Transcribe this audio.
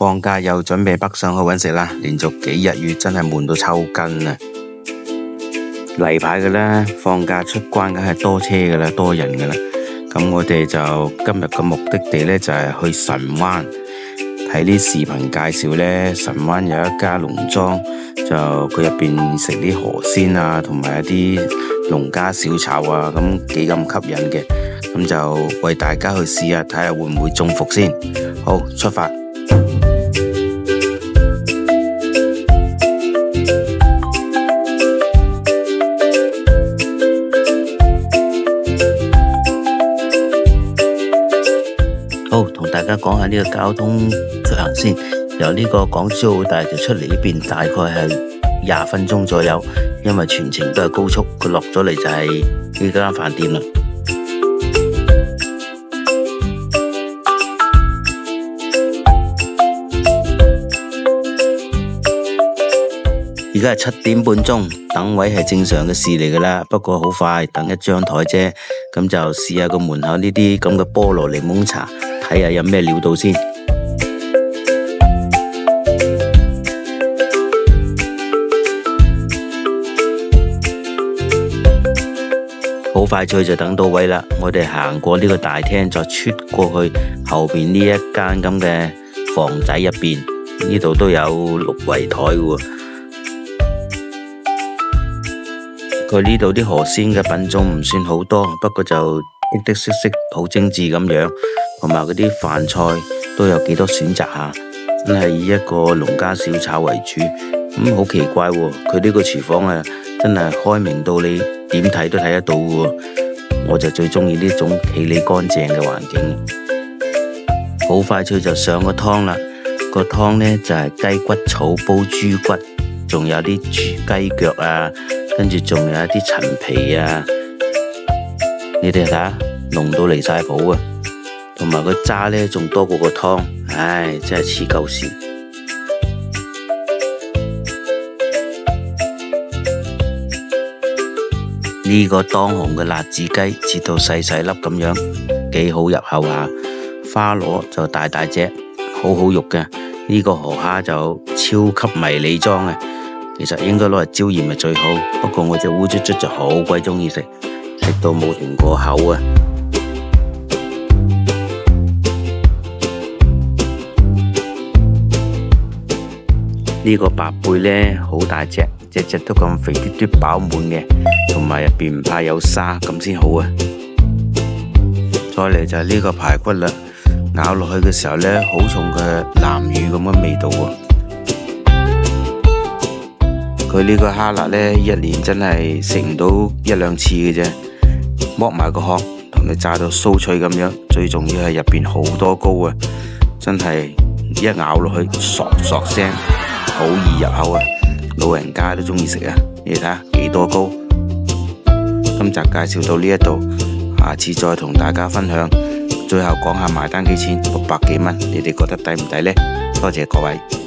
放假又準備北上去揾食啦，連續幾日雨真係悶到抽筋啊！例牌嘅啦，放假出關梗係多車噶啦，多人噶啦。咁我哋就今日嘅目的地呢，就係去神灣，睇啲視頻介紹呢，神灣有一家農莊，就佢入邊食啲河鮮啊，同埋一啲農家小炒啊，咁幾咁吸引嘅。咁就為大家去試下，睇下會唔會中伏先。好，出發。好，同大家講下呢個交通出行先。由呢個港珠澳大橋出嚟呢邊，大概係20分鐘左右，因為全程都係高速。佢落咗嚟就係呢間飯店啦。而家係7點半鐘，等位係正常嘅事嚟噶啦。不過好快，等一張台啫。咁就試下個門口呢啲咁嘅菠蘿檸檬茶，睇下有咩料到先。好快脆就等到位啦。我哋行過呢個大廳，再出過去後邊呢一間咁嘅房仔入邊，呢度都有6圍台嘅。佢呢度啲河鮮嘅品種唔算好多，不過就的的色色好精緻咁樣，同埋嗰啲飯菜都有幾多選擇下，真係以一個農家小炒為主。好奇怪喎，佢呢個廚房啊，真係開明到你點睇都睇得到嘅。我就最中意呢種企理乾淨嘅環境。好快脆就上個湯啦，個湯呢就係雞骨草煲豬骨，仲有啲雞腳啊，跟住仲有一啲陳皮啊，你哋睇下濃到離晒譜啊！同埋個渣呢仲多過個湯，唉，真係黐鳩線。呢個當紅嘅辣子雞切到細細粒咁樣，幾好入口下。花螺就大大隻，好好肉嘅。呢個河蝦就超級迷你裝嘅。其實應該攞嚟椒鹽係最好，不過我隻烏卒卒就好鬼中意食，食到冇停過口啊！呢個白貝呢，好大隻，隻隻都咁肥嘟嘟飽滿嘅，同埋入邊唔怕有沙，咁先好啊！再嚟就係呢個排骨啦，咬落去嘅時候呢，好重嘅南乳咁嘅味道啊！佢呢個蝦辣呢，一年真係食唔到1-2次嘅啫，剝埋個殼，同你炸到酥脆咁樣，最重要係入邊好多膏啊！真係一咬落去，嗦嗦聲，好易入口啊！老人家都中意食啊！你睇下幾多膏。今集介紹到呢一度，下次再同大家分享。最後講下埋單幾錢，600幾蚊，你哋覺得抵唔抵呢？多謝各位。